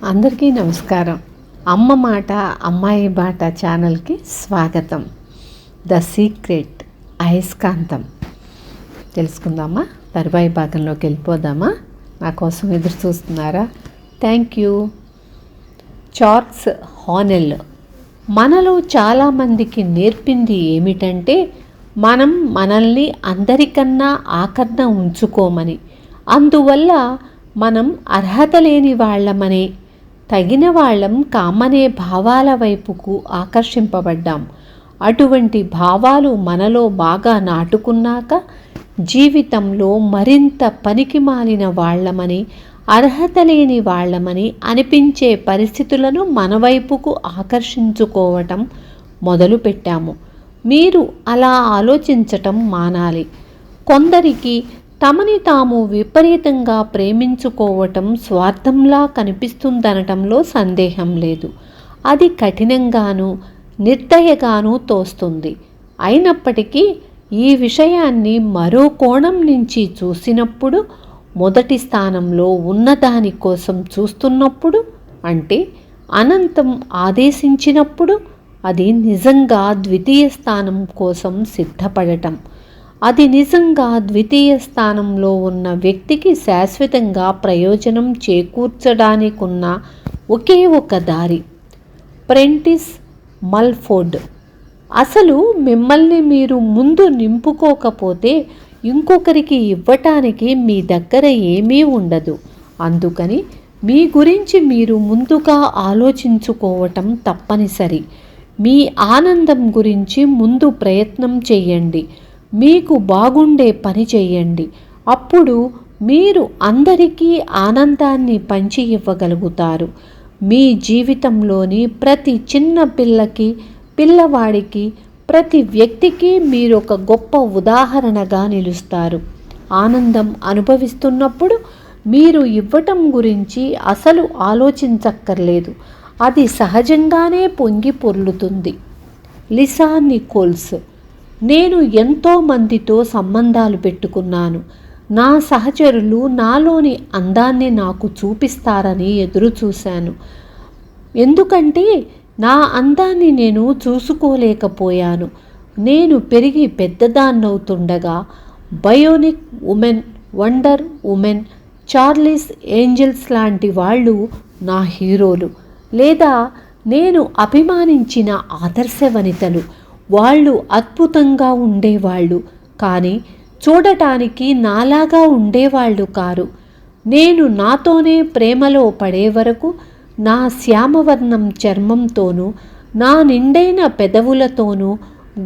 అందరికీ నమస్కారం. అమ్మ మాట అమ్మాయి బాట ఛానల్కి స్వాగతం. ద సీక్రెట్ అయస్కాంతం తెలుసుకుందామా? తరువాయి భాగంలోకి వెళ్ళిపోదామా? నా కోసం ఎదురు చూస్తున్నారా? Thank you. చార్ల్స్ హానెల్ మనలో చాలామందికి నేర్పింది ఏమిటంటే మనం మనల్ని అందరికన్నా ఆకర్ణ ఉంచుకోమని, అందువల్ల మనం అర్హత లేని వాళ్ళమనే, తగిన వాళ్ళం కామనే భావాల వైపుకు ఆకర్షింపబడ్డాం. అటువంటి భావాలు మనలో బాగా నాటుకున్నాక జీవితంలో మరింత పనికిమాలిన వాళ్ళమని, అర్హత లేని వాళ్ళమని అనిపించే పరిస్థితులను మన వైపుకు ఆకర్షించుకోవటం మొదలుపెట్టాము. మీరు అలా ఆలోచించటం మానాలి. కొందరికి తమని తాము విపరీతంగా ప్రేమించుకోవటం స్వార్థంలా కనిపిస్తుందనటంలో సందేహం లేదు. అది కఠినంగానూ నిర్దయగానూ తోస్తుంది. అయినప్పటికీ ఈ విషయాన్ని మరో కోణం నుంచి చూసినప్పుడు, మొదటి స్థానంలో ఉన్నదాని కోసం చూస్తున్నప్పుడు, అంటే అనంతం ఆదేశించినప్పుడు, అది నిజంగా ద్వితీయ స్థానం కోసం సిద్ధపడటం. అది నిజంగా ద్వితీయ స్థానంలో ఉన్న వ్యక్తికి శాశ్వతంగా ప్రయోజనం చేకూర్చడానికున్న ఒకే ఒక దారి. ప్రెంటిస్ మల్ఫోర్డ్ అసలు మిమ్మల్ని మీరు ముందు నింపుకోకపోతే ఇంకొకరికి ఇవ్వటానికి మీ దగ్గర ఏమీ ఉండదు. అందుకని మీ గురించి మీరు ముందుగా ఆలోచించుకోవటం తప్పనిసరి. మీ ఆనందం గురించి ముందు ప్రయత్నం చేయండి. మీకు బాగుండే పని చేయండి. అప్పుడు మీరు అందరికీ ఆనందాన్ని పంచి ఇవ్వగలుగుతారు. మీ జీవితంలోని ప్రతి చిన్న పిల్లకి, పిల్లవాడికి, ప్రతి వ్యక్తికి మీరు ఒక గొప్ప ఉదాహరణగా నిలుస్తారు. ఆనందం అనుభవిస్తున్నప్పుడు మీరు ఇవ్వటం గురించి అసలు ఆలోచించక్కర్లేదు. అది సహజంగానే పొంగి పొర్లుతుంది. లిసా నికోల్స్ నేను ఎంతో మందితో సంబంధాలు పెట్టుకున్నాను. నా సహచరులు నాలోని అందాన్ని నాకు చూపిస్తారని ఎదురు చూశాను. ఎందుకంటే నా అందాన్ని నేను చూసుకోలేకపోయాను. నేను పెరిగి పెద్దదాన్నవుతుండగా Bionic Woman, Wonder Woman, Charlie's Angels లాంటి వాళ్ళు నా హీరోలు, లేదా నేను అభిమానించిన ఆదర్శ వనితలు. వాళ్ళు అద్భుతంగా ఉండేవాళ్ళు, కానీ చూడటానికి నాలాగా ఉండేవాళ్ళు కారు. నేను నాతోనే ప్రేమలో పడే వరకు నా శ్యామవర్ణం చర్మంతోనూ, నా నిండైన పెదవులతోనూ,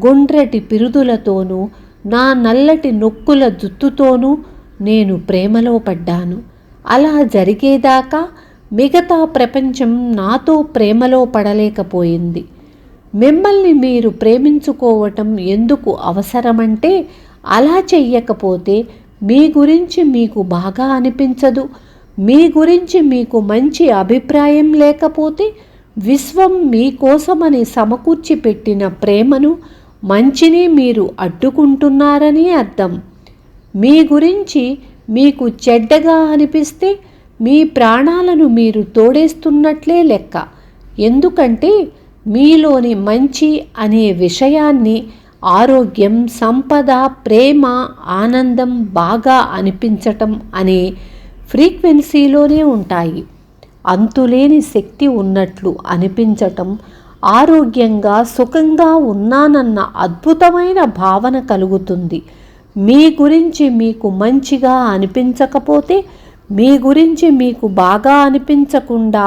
గుండ్రటి పిరుదులతోనూ, నా నల్లటి నొక్కుల జుత్తుతోనూ నేను ప్రేమలో పడ్డాను. అలా జరిగేదాకా మిగతా ప్రపంచం నాతో ప్రేమలో పడలేకపోయింది. మిమ్మల్ని మీరు ప్రేమించుకోవటం ఎందుకు అవసరమంటే, అలా చెయ్యకపోతే మీ గురించి మీకు బాగా అనిపించదు. మీ గురించి మీకు మంచి అభిప్రాయం లేకపోతే విశ్వం మీకోసమని సమకూర్చి పెట్టిన ప్రేమను, మంచిని మీరు అడ్డుకుంటున్నారని అర్థం. మీ గురించి మీకు చెడ్డగా అనిపిస్తే మీ ప్రాణాలను మీరు తోడేస్తున్నట్లే లెక్క. ఎందుకంటే మీలోని మంచి అనే విషయాన్ని, ఆరోగ్యం, సంపద, ప్రేమ, ఆనందం బాగా అనిపించటం అనే ఫ్రీక్వెన్సీలోనే ఉంటాయి. అంతులేని శక్తి ఉన్నట్లు అనిపించటం, ఆరోగ్యంగా సుఖంగా ఉన్నానన్న అద్భుతమైన భావన కలుగుతుంది. మీ గురించి మీకు మంచిగా అనిపించకపోతే, మీ గురించి మీకు బాగా అనిపించకుండా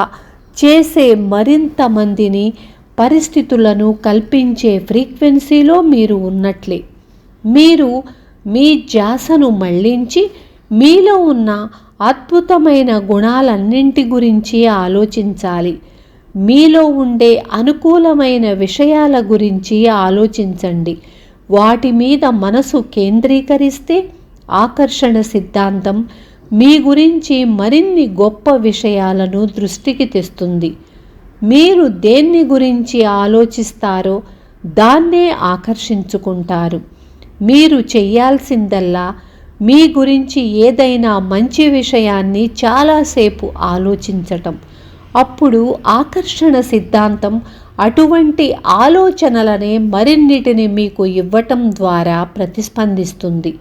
చేసే మరింత మందిని, పరిస్థితులను కల్పించే ఫ్రీక్వెన్సీలో మీరు ఉన్నట్లే. మీరు మీ ధ్యాసను మళ్లించి మీలో ఉన్న అద్భుతమైన గుణాలన్నింటి గురించి ఆలోచించాలి. మీలో ఉండే అనుకూలమైన విషయాల గురించి ఆలోచించండి. వాటి మీద మనసు కేంద్రీకరిస్తే ఆకర్షణ సిద్ధాంతం మీ గురించి మరిన్ని గొప్ప విషయాలను దృష్టికి తెస్తుంది. మీరు దేన్ని గురించి ఆలోచిస్తారో దాన్నే ఆకర్షించుకుంటారు. మీరు చెయ్యాల్సిందల్లా మీ గురించి ఏదైనా మంచి విషయాన్ని చాలాసేపు ఆలోచించటం. అప్పుడు ఆకర్షణ సిద్ధాంతం అటువంటి ఆలోచనలనే మరిన్నిటిని మీకు ఇవ్వటం ద్వారా ప్రతిస్పందిస్తుంది.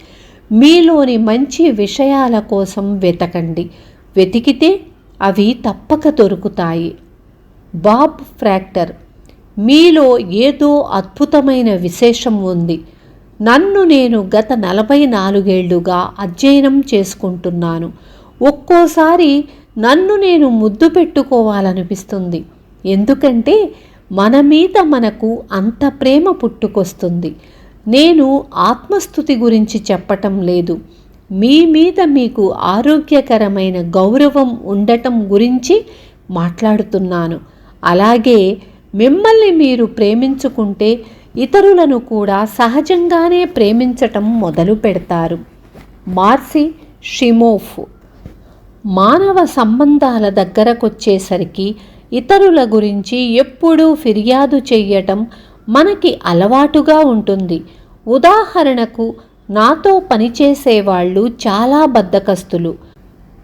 మీలోని మంచి విషయాల కోసం వెతకండి. వెతికితే అవి తప్పక దొరుకుతాయి. బాబ్ ఫ్రాక్టర్: మీలో ఏదో అద్భుతమైన విశేషం ఉంది. నన్ను నేను గత 44 ఏళ్లుగా అధ్యయనం చేసుకుంటున్నాను. ఒక్కోసారి నన్ను నేను ముద్దు పెట్టుకోవాలనిపిస్తుంది. ఎందుకంటే మన మీద మనకు అంత ప్రేమ పుట్టుకొస్తుంది. నేను ఆత్మస్థుతి గురించి చెప్పటం లేదు. మీ మీద మీకు ఆరోగ్యకరమైన గౌరవం ఉండటం గురించి మాట్లాడుతున్నాను. అలాగే మిమ్మల్ని మీరు ప్రేమించుకుంటే ఇతరులను కూడా సహజంగానే ప్రేమించటం మొదలు పెడతారు. మార్సి షిమోఫ్: మానవ సంబంధాల దగ్గరకొచ్చేసరికి ఇతరుల గురించి ఎప్పుడూ ఫిర్యాదు చెయ్యటం మనకి అలవాటుగా ఉంటుంది. ఉదాహరణకు, నాతో పనిచేసేవాళ్ళు చాలా బద్ధకస్తులు.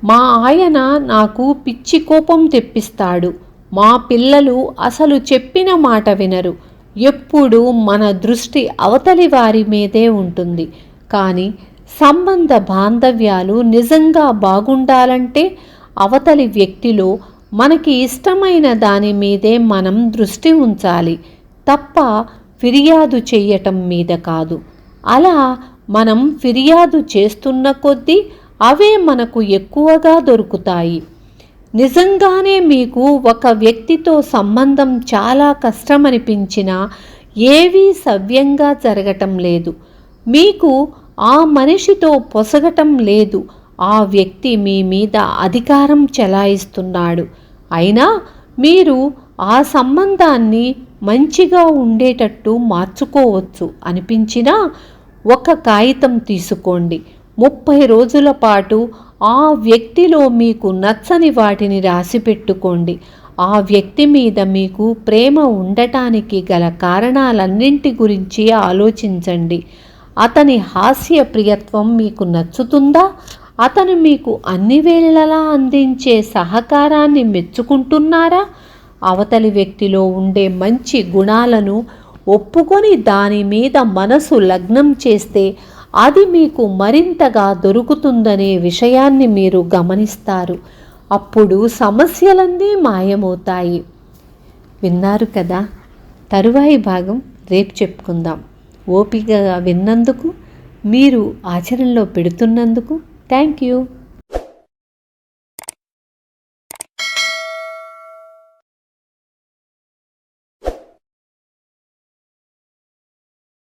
మా ఆయన నాకు పిచ్చి కోపం తెప్పిస్తాడు. మా పిల్లలు అసలు చెప్పిన మాట వినరు. ఎప్పుడూ మన దృష్టి అవతలి వారి మీదే ఉంటుంది. కానీ సంబంధ బాంధవ్యాలు నిజంగా బాగుండాలంటే అవతలి వ్యక్తిలో మనకి ఇష్టమైన దాని మీదే మనం దృష్టి ఉంచాలి తప్ప ఫిర్యాదు చెయ్యటం మీద కాదు. అలా మనం ఫిర్యాదు చేస్తున్న కొద్దీ అవే మనకు ఎక్కువగా దొరుకుతాయి. నిజంగానే మీకు ఒక వ్యక్తితో సంబంధం చాలా కష్టమనిపించినా ఏవీ సవ్యంగా జరగటం లేదు. మీకు ఆ మనిషితో పొసగటం లేదు. ఆ వ్యక్తి మీ మీద అధికారం చెలాయిస్తున్నాడు. అయినా మీరు ఆ సంబంధాన్ని మంచిగా ఉండేటట్టు మార్చుకోవచ్చు అనిపించినా ఒక కాగితం తీసుకోండి. 30 రోజుల పాటు ఆ వ్యక్తిలో మీకు నచ్చని వాటిని రాసిపెట్టుకోండి. ఆ వ్యక్తి మీద మీకు ప్రేమ ఉండటానికి గల కారణాలన్నింటి గురించి ఆలోచించండి. అతని హాస్య ప్రియత్వం మీకు నచ్చుతుందా? అతను మీకు అన్ని వేళలా అందించే సహకారాన్ని మెచ్చుకుంటున్నారా? అవతలి వ్యక్తిలో ఉండే మంచి గుణాలను ఒప్పుకొని దాని మీద మనసు లగ్నం చేస్తే అది మీకు మరింతగా దొరుకుతుందనే విషయాన్ని మీరు గమనిస్తారు. అప్పుడు సమస్యలన్నీ మాయమవుతాయి. విన్నారు కదా? తరువాయి భాగం రేపు చెప్పుకుందాం. ఓపికగా విన్నందుకు, మీరు ఆచరణలో పెడుతున్నందుకు థ్యాంక్ యూ.